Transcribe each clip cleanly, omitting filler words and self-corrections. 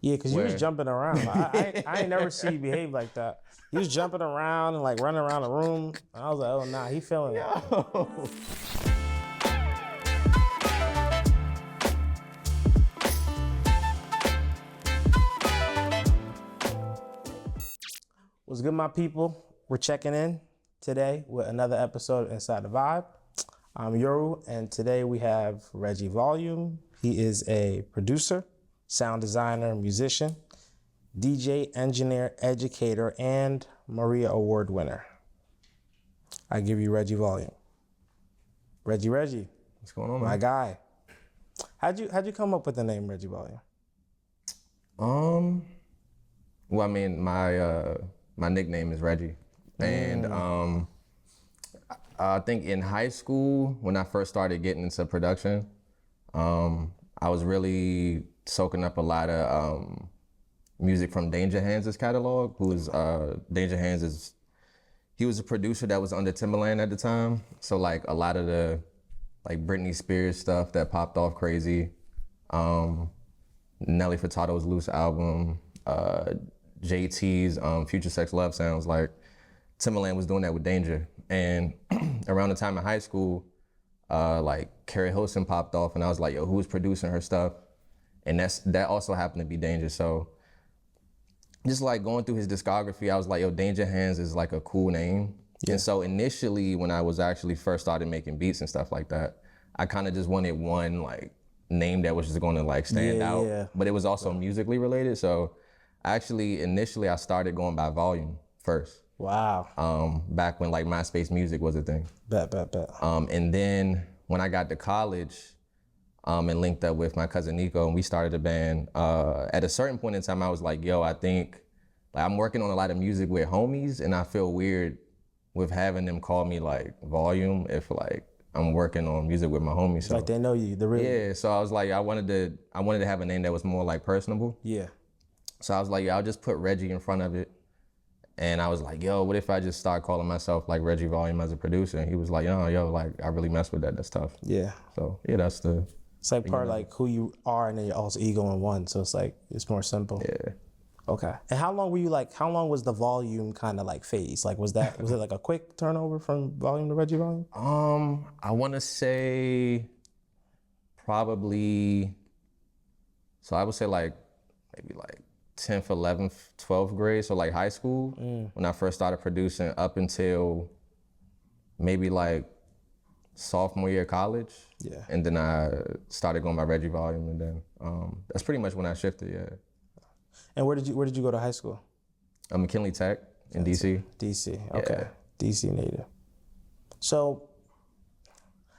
Yeah, because you was jumping around. I ain't never see you behave like that. You was jumping around and like running around the room. I was like, oh nah, he feeling it. What's good, my people? We're checking in today with another episode of Inside the Vibe. I'm Yoru, and today we have Reggie Volume. He is a producer, sound designer, musician, DJ, engineer, educator, and Maria Award winner. I give you Reggie Volume. Reggie. What's going on, man? My guy. How'd you come up with the name Reggie Volume? Well, I mean, my nickname is Reggie, and I think in high school when I first started getting into production, I was really soaking up a lot of music from Danger Hands' catalog. Danger Hands he was a producer that was under Timbaland at the time. So like a lot of the like Britney Spears stuff that popped off crazy, Nelly Furtado's Loose album, JT's Future Sex Love Sounds, like Timbaland was doing that with Danger. And around the time in high school, like Carrie Hilson popped off, and I was like, yo, who's producing her stuff? And that also happened to be Danger. So just like going through his discography, I was like, yo, Danger Hands is like a cool name. Yeah. And so initially when I was actually first started making beats and stuff like that, I kind of just wanted one like name that was just going to like stand out. Yeah. But it was also musically related. So initially I started going by Volume first. Wow. Back when like MySpace Music was a thing. Bet. And then when I got to college and linked up with my cousin Nico and we started a band, at a certain point in time, I was like, yo, I think like I'm working on a lot of music with homies and I feel weird with having them call me like Volume if like I'm working on music with my homies. So, like they know you, yeah. So I was like, I wanted to have a name that was more like personable. Yeah. So I was like, yeah, I'll just put Reggie in front of it. And I was like, yo, what if I just start calling myself like Reggie Volume as a producer? And he was like, oh, yo, like I really mess with that. That's tough. Yeah. So yeah, it's like part of like who you are and then your also ego in one. So it's like, it's more simple. Yeah. Okay. And how long was the Volume kind of like phase? Like, was it like a quick turnover from Volume to Reggie Volume? I want to say probably, so I would say like maybe like 10th, 11th, 12th grade, so like high school, when I first started producing up until maybe like sophomore year of college. Yeah. And then I started going by Reggie Volume, and then that's pretty much when I shifted, yeah. And where did you go to high school? McKinley Tech in DC. DC, okay. Yeah. DC native. So,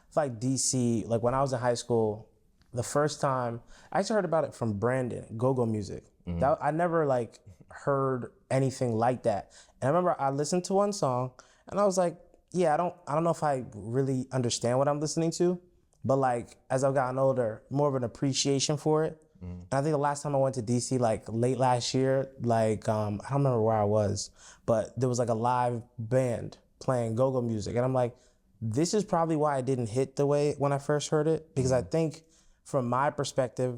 it's like DC, like when I was in high school, the first time, I actually heard about it from Brandon, GOGO Music. I never like heard anything like that. And I remember I listened to one song and I was like, yeah, I don't know if I really understand what I'm listening to, but like as I've gotten older, more of an appreciation for it. And I think the last time I went to DC, like late last year, like I don't remember where I was, but there was like a live band playing GOGO Music. And I'm like, this is probably why I didn't hit the way when I first heard it, because I think from my perspective,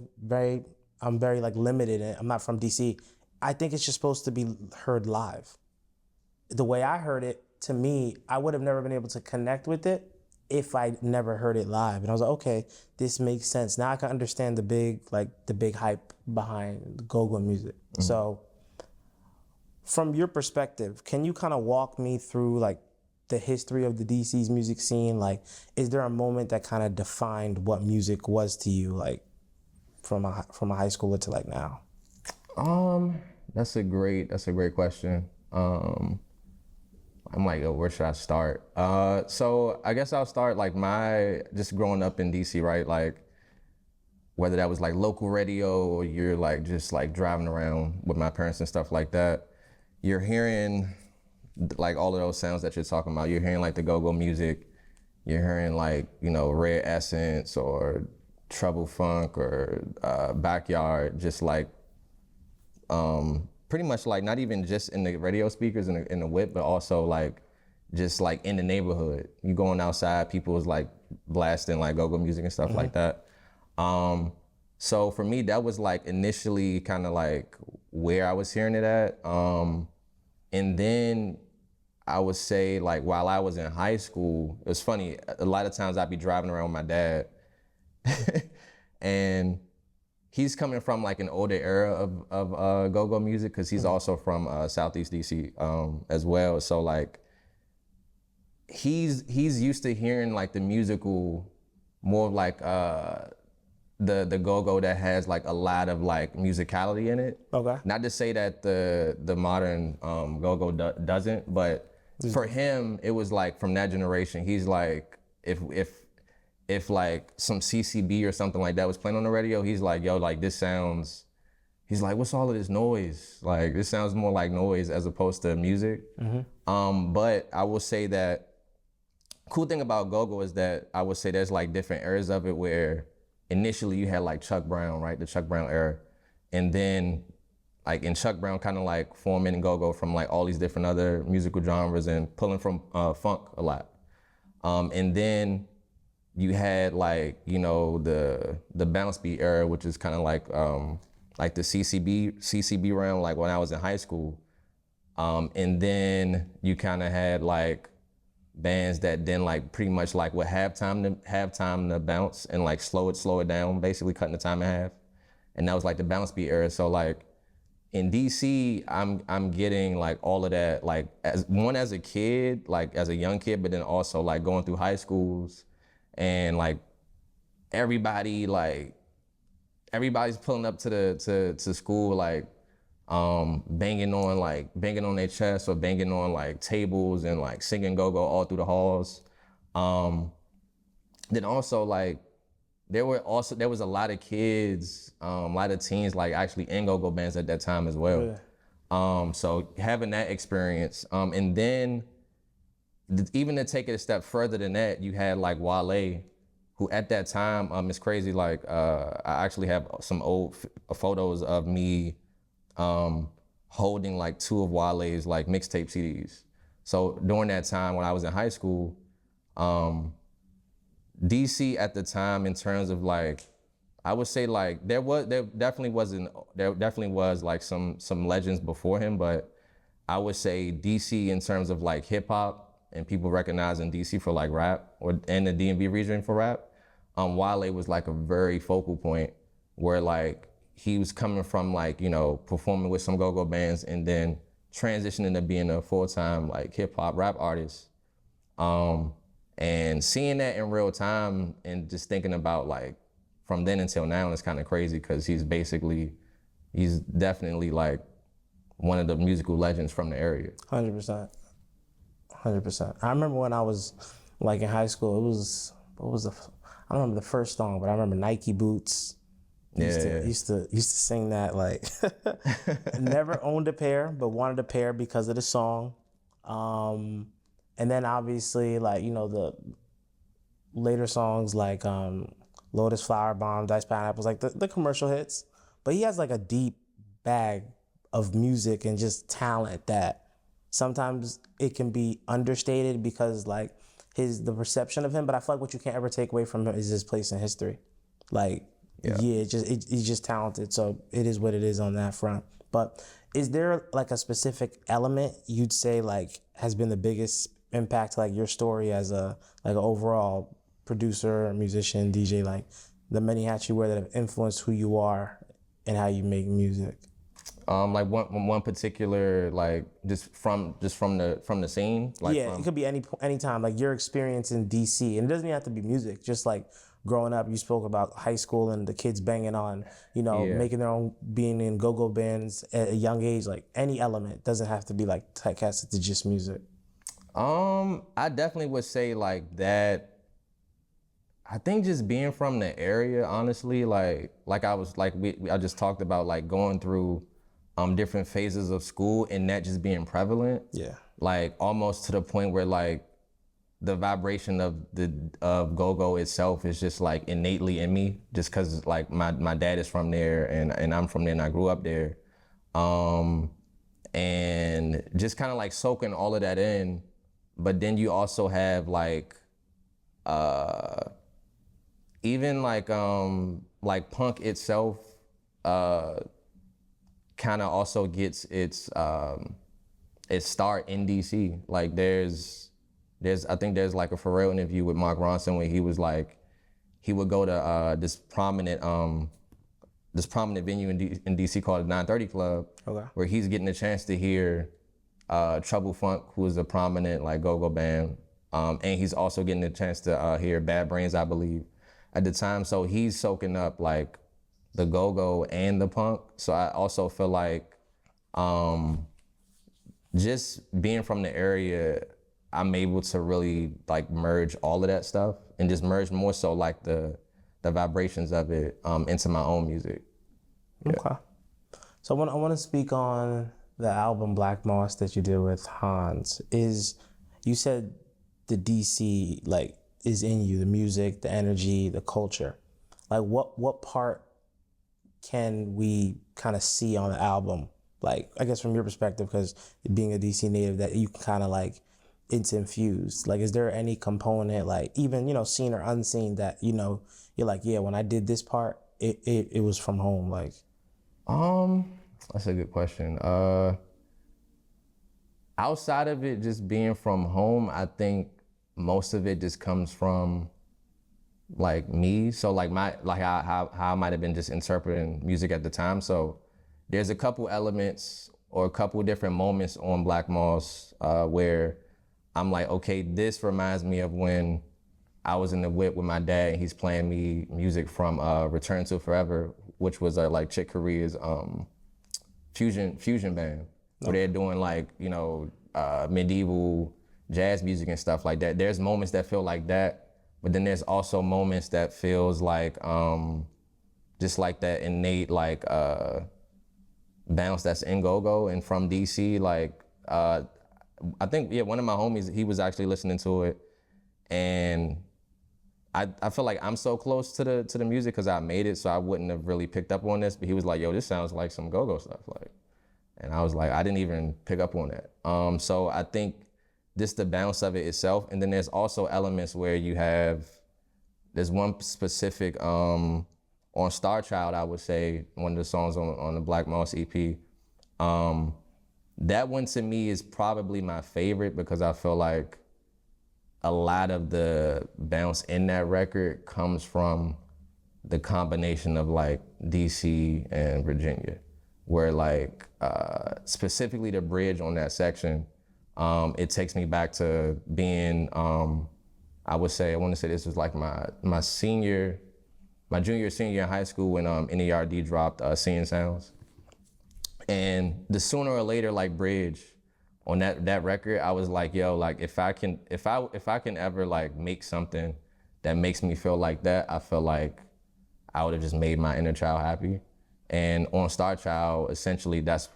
I'm very like limited and I'm not from DC. I think it's just supposed to be heard live. The way I heard it, to me, I would have never been able to connect with it if I never heard it live. And I was like, okay, this makes sense. Now I can understand the big hype behind GOGO Music. So from your perspective, can you kind of walk me through like the history of the DC's music scene? Like, is there a moment that kind of defined what music was to you, like from a high schooler to like now? That's a great question. I'm like, where should I start? So I guess I'll start like just growing up in DC, right? Like whether that was like local radio or you're like just like driving around with my parents and stuff like that, you're hearing like all of those sounds that you're talking about. You're hearing like the go-go music, you're hearing like, you know, Red Essence or Trouble Funk or Backyard, just like pretty much like not even just in the radio speakers in the whip, but also like just like in the neighborhood. You going outside, people was like blasting like go-go music and stuff like that. So for me, that was like initially kind of like where I was hearing it at. And then I would say like while I was in high school, it was funny, a lot of times I'd be driving around with my dad and he's coming from like an older era of go-go music because he's also from Southeast DC as well. So like he's used to hearing like the musical, more of like the go-go that has like a lot of like musicality in it. Okay. Not to say that the modern go-go doesn't, but for him it was like from that generation. He's like if like some CCB or something like that was playing on the radio, he's like, yo, like this sounds. He's like, what's all of this noise? Like this sounds more like noise as opposed to music. But I will say that cool thing about go-go is that I would say there's like different eras of it where initially you had like Chuck Brown, right? The Chuck Brown era. And then like in Chuck Brown kind of like forming and go-go from like all these different other musical genres and pulling from funk a lot. And then you had like, you know, the bounce beat era, which is kind of like the CCB realm, like when I was in high school. And then you kind of had like bands that then like pretty much like would have time to bounce and like slow it down, basically cutting the time in half. And that was like the bounce beat era. So like in DC, I'm getting like all of that, like as a kid, like as a young kid, but then also like going through high schools and like everybody's pulling up to school like banging on their chest or banging on like tables and like singing go-go all through the halls. Then also like there was a lot of kids, a lot of teens like actually in go-go bands at that time as well. Yeah. So having that experience, and then even to take it a step further than that, you had like Wale, who at that time, it's crazy. Like I actually have some old photos of me holding like two of Wale's like mixtape CDs. So during that time when I was in high school, DC at the time in terms of like, I would say like there definitely was like some legends before him, but I would say DC in terms of like hip hop and people recognizing DC for like rap and the DMV region for rap, Wale was like a very focal point where like he was coming from like, you know, performing with some go-go bands and then transitioning to being a full-time like hip hop rap artist. And seeing that in real time and just thinking about like from then until now is kind of crazy because he's definitely like one of the musical legends from the area. 100%. 100%. I remember when I was like in high school, I don't remember the first song, but I remember Nike Boots. Used to sing that like never owned a pair, but wanted a pair because of the song. And then obviously like, you know, the later songs like Lotus Flower Bomb, Diced Pineapples, like the commercial hits. But he has like a deep bag of music and just talent that sometimes it can be understated because like the perception of him, but I feel like what you can't ever take away from him is his place in history. Like, he's just talented. So it is what it is on that front. But is there like a specific element you'd say like has been the biggest impact to like your story as a like an overall producer, musician, DJ, like the many hats you wear that have influenced who you are and how you make music? Like one particular like just from the scene. Like it could be any time. Like your experience in DC, and it doesn't even have to be music. Just like growing up, you spoke about high school and the kids banging on, you know, making their own, being in go-go bands at a young age. Like any element doesn't have to be like typecasted to just music. I definitely would say like that. I think just being from the area, honestly, like I was like I just talked about like going through different phases of school and that just being prevalent. Yeah. Like almost to the point where like the vibration of go-go itself is just like innately in me, just cause like my dad is from there and I'm from there and I grew up there. And just kind of like soaking all of that in. But then you also have like, even like like punk itself kind of also gets its start in DC. Like there's I think there's like a Pharrell interview with Mark Ronson where he was like, he would go to this prominent venue in DC called the 930 Club, where he's getting a chance to hear Trouble Funk, who is a prominent like go-go band, and he's also getting a chance to hear Bad Brains, I believe, at the time. So he's soaking up like the go-go and the punk. So I also feel like just being from the area, I'm able to really like merge all of that stuff and just merge more so like the vibrations of it into my own music. Yeah. Okay. So I want to speak on the album Black Moss that you did with Hans. You said the DC like is in you, the music, the energy, the culture. Like what part can we kind of see on the album? Like, I guess from your perspective, because being a DC native, that you can kind of like, it's infused. Like, is there any component, like even, seen or unseen that, you're like, yeah, when I did this part, it was from home, like? That's a good question. Outside of it just being from home, I think most of it just comes from like me. So like how I might have been just interpreting music at the time. So there's a couple elements or a couple different moments on Black Moss where I'm like, okay, this reminds me of when I was in the whip with my dad and he's playing me music from Return to Forever, which was like Chick Corea's fusion band, where they're doing like, medieval jazz music and stuff like that. There's moments that feel like that, but then there's also moments that feels like just like that innate like bounce that's in go-go and from DC. Like I think one of my homies, he was actually listening to it, and I feel like I'm so close to the music because I made it, so I wouldn't have really picked up on this. But he was like, "Yo, this sounds like some go-go stuff." Like, and I was like, I didn't even pick up on that. So I think just the bounce of it itself, and then there's also elements where there's one specific on Star Child, I would say, one of the songs on the Black Moss EP. That one to me is probably my favorite because I feel like a lot of the bounce in that record comes from the combination of like DC and Virginia, where like specifically the bridge on that section, it takes me back to being, I want to say this was like my junior, senior in high school when NERD dropped Seeing Sounds. And the sooner or later like bridge on that record, I was like, yo, like if I can ever like make something that makes me feel like that, I feel like I would have just made my inner child happy. And on Star Child, essentially that's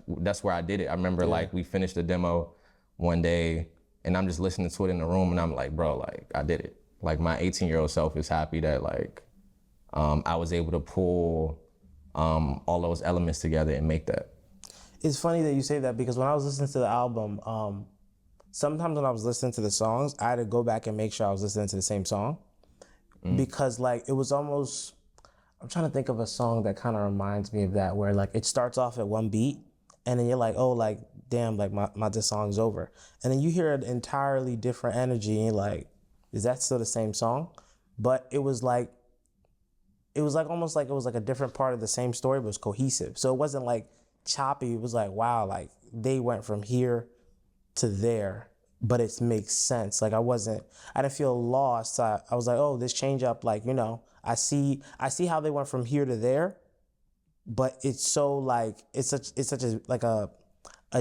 where I did it. I remember like we finished the demo one day and I'm just listening to it in the room and I'm like, bro, like I did it. Like my 18-year-old self is happy that like I was able to pull all those elements together and make that. It's funny that you say that because when I was listening to the album, sometimes when I was listening to the songs, I had to go back and make sure I was listening to the same song. Because like it was almost, I'm trying to think of a song that kind of reminds me of that, where like it starts off at one beat and then you're like, oh, like, damn, like this song's over. And then you hear an entirely different energy and you're like, is that still the same song? But it was like almost like it was like a different part of the same story, but it was cohesive. So it wasn't like choppy. It was like, wow, like they went from here to there, but it makes sense. Like I didn't feel lost. I was like, oh, this change up, like, I see how they went from here to there, but it's so like, it's such a, like a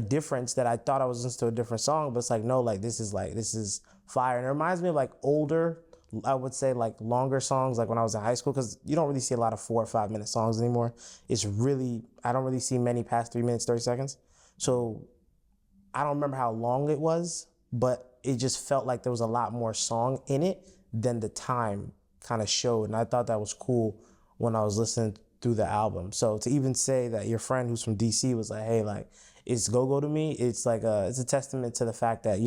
difference that I thought I was listening to a different song, but it's like, no, like this is fire. And it reminds me of like older, I would say like longer songs, like when I was in high school, because you don't really see a lot of 4 or 5 minute songs anymore. I don't really see many past 3 minutes, 30 seconds. So I don't remember how long it was, but it just felt like there was a lot more song in it than the time kind of showed. And I thought that was cool when I was listening through the album. So to even say that your friend who's from DC was like, hey, like it's go-go to me, it's like it's a testament to the fact that,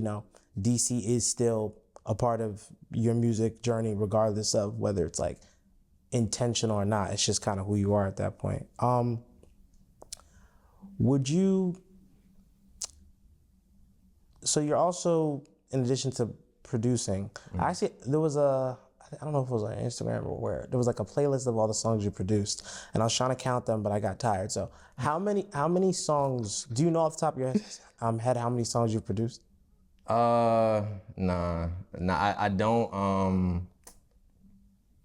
DC is still a part of your music journey, regardless of whether it's like intentional or not. It's just kind of who you are at that point. Would you? So you're also, in addition to producing, actually there was I don't know if it was on Instagram or where, there was like a playlist of all the songs you produced, and I was trying to count them, but I got tired. So how many songs do you know off the top of your head how many songs you've produced? Nah, I don't.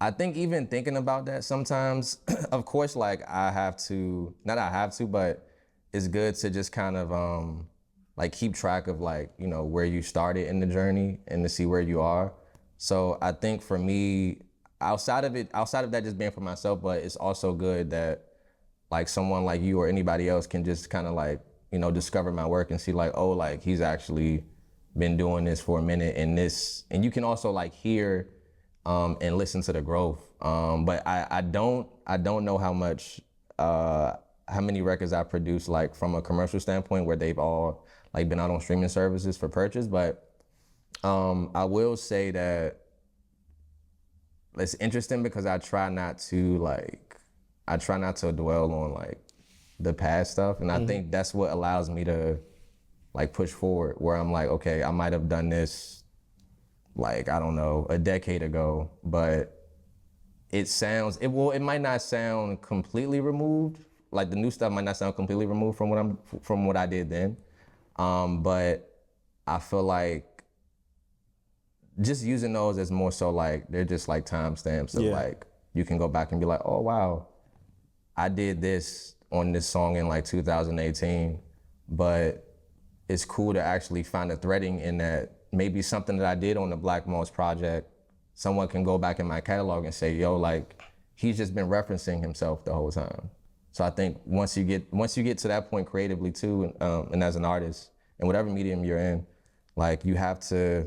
I think even thinking about that sometimes, of course, like I have to, not I have to, but it's good to just kind of like keep track of like, you know, where you started in the journey and to see where you are. So I think for me, outside of that just being for myself, but it's also good that like someone like you or anybody else can just kind of like, you know, discover my work and see like, oh, like he's actually been doing this for a minute and you can also like hear and listen to the growth. But I don't know how many records I produced like from a commercial standpoint where they've all like been out on streaming services for purchase. But I will say that it's interesting because I try not to dwell on like the past stuff. And I think that's what allows me to like push forward, where I'm like, okay, I might have done this like, I don't know, a decade ago, but it might not sound completely removed. Like the new stuff might not sound completely removed from what I did then. But I feel like just using those as more so like, they're just like timestamps of like, you can go back and be like, oh wow, I did this on this song in like 2018, but it's cool to actually find a threading in that. Maybe something that I did on the Black Moss project, someone can go back in my catalog and say, yo, like he's just been referencing himself the whole time. So I think once you get to that point creatively too, and as an artist, and whatever medium you're in, like you have to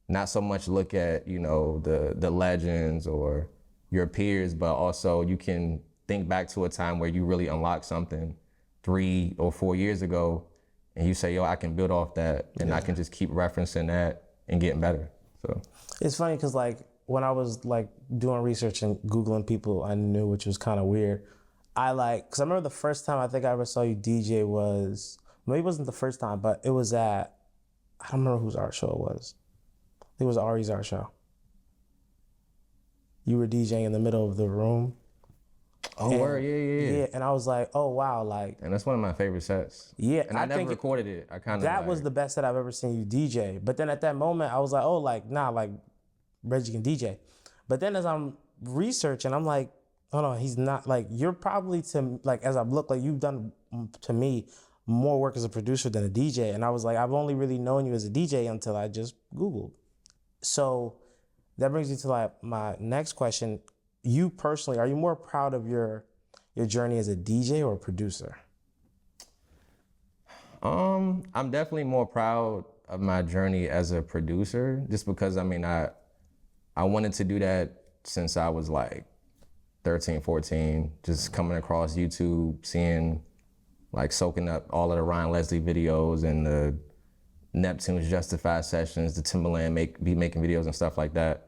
not so much look at, you know, the legends or your peers, but also you can think back to a time where you really unlocked something 3 or 4 years ago, and you say, yo, I can build off that, and I can just keep referencing that and getting better. So it's funny because like when I was like doing research and Googling people I knew, which was kind of weird, because I remember the first time I think I ever saw you DJ was, maybe it wasn't the first time, but it was at, I don't remember whose art show it was. I think it was Ari's art show. You were DJing in the middle of the room. Oh, word, yeah. Yeah, and I was like, oh wow, like. And that's one of my favorite sets. Yeah, and I never recorded it. I kind of. That was the best set I've ever seen you DJ. But then at that moment, I was like, oh, like nah, like Reggie can DJ. But then as I'm researching, I'm like, oh no, he's not. Like you're probably as I've looked, like you've done to me more work as a producer than a DJ. And I was like, I've only really known you as a DJ until I just Googled. So that brings me to like my next question. You personally, are you more proud of your journey as a DJ or a producer? I'm definitely more proud of my journey as a producer, just because I mean, I wanted to do that since I was like 13, 14, just coming across YouTube, seeing like soaking up all of the Ryan Leslie videos and the Neptune's Justified sessions, the Timbaland be making videos and stuff like that.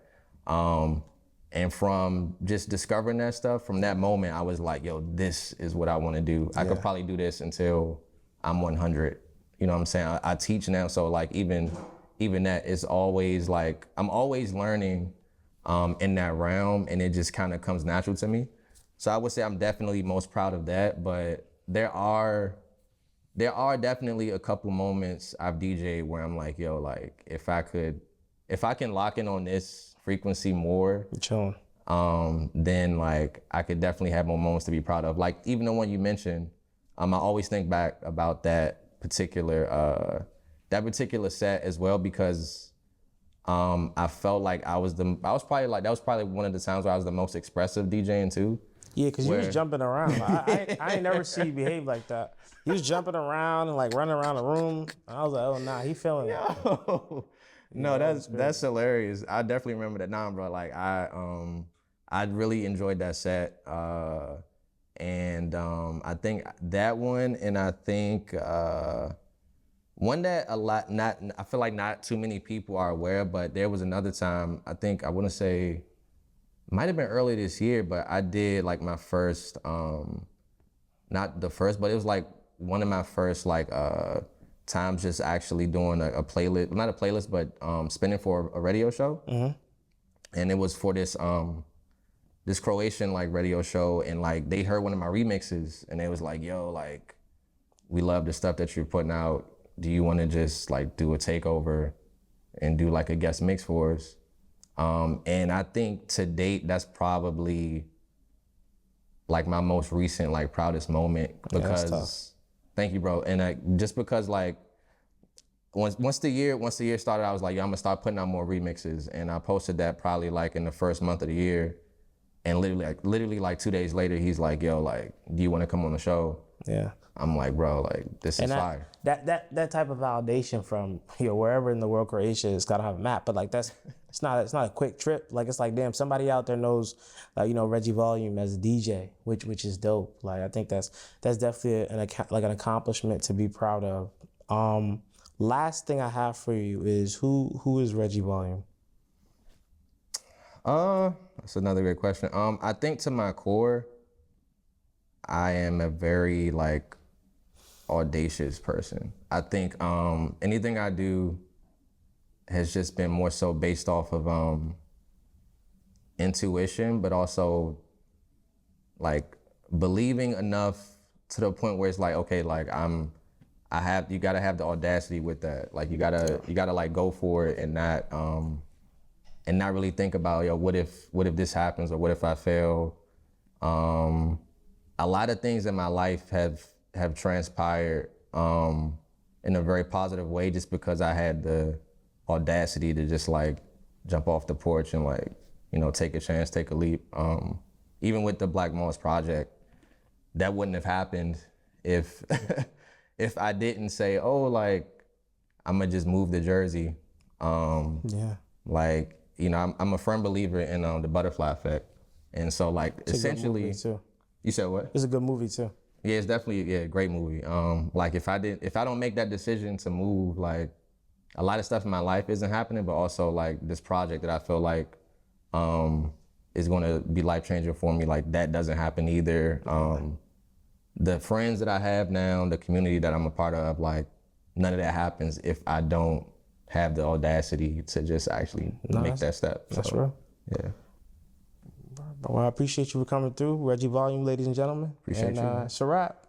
And from just discovering that stuff, from that moment, I was like, yo, this is what I want to do. I could probably do this until I'm 100. You know what I'm saying? I teach now, so like even that is always like, I'm always learning in that realm, and it just kind of comes natural to me. So I would say I'm definitely most proud of that, but there are definitely a couple moments I've DJ'd where I'm like, yo, like if I can lock in on this frequency more, then like I could definitely have more moments to be proud of. Like even the one you mentioned, I always think back about that particular set as well, because I felt like that was probably one of the times where I was the most expressive DJing too. Yeah, because you was jumping around. I ain't never see you behave like that. You was jumping around and like running around the room. I was like, oh nah, he feeling it. No, that's hilarious. I definitely remember that. Nah, bro, like I really enjoyed that set. And I think that one, and I think one that I feel like not too many people are aware, but there was another time, I think, I want to say Might have been early this year, but I did like my first, not the first, but it was like one of my first like times just actually doing a playlist, not a playlist, but spinning for a radio show. And it was for this this Croatian like radio show, and like they heard one of my remixes and they was like, yo, like we love the stuff that you're putting out. Do you want to just like do a takeover and do like a guest mix for us? And I think to date, that's probably like my most recent, like proudest moment, because thank you, bro. And just because like once the year started, I was like, yo, I'm gonna start putting out more remixes. And I posted that probably like in the first month of the year. And literally like 2 days later, he's like, yo, like, do you want to come on the show? Yeah. I'm like, bro, like this is fire. That type of validation from wherever in the world Croatia is, gotta have a map. But like it's not a quick trip. Like it's like, damn, somebody out there knows Reggie Volume as a DJ, which is dope. Like I think that's definitely an accomplishment to be proud of. Last thing I have for you is who is Reggie Volume? That's another great question. I think to my core, I am a very like audacious person. I think anything I do has just been more so based off of intuition, but also like believing enough to the point where it's like, okay, like you gotta have the audacity with that. Like you gotta like go for it and not really think about, yo, what if this happens or what if I fail? A lot of things in my life have transpired in a very positive way just because I had the audacity to just like jump off the porch and like, take a chance, take a leap. Even with the Black Moss project, that wouldn't have happened if if I didn't say, oh, like, I'm gonna just move to Jersey. Like, I'm a firm believer in the butterfly effect. And so like it's essentially, you said what? It's a good movie too. Yeah, it's definitely a great movie. Like if I don't make that decision to move, like a lot of stuff in my life isn't happening, but also like this project that I feel like is gonna be life changing for me, like that doesn't happen either. The friends that I have now, the community that I'm a part of, like none of that happens if I don't have the audacity to just actually make that step. That's real. Yeah. Well, I appreciate you for coming through. Reggie Volume, ladies and gentlemen. Appreciate you. It's a wrap.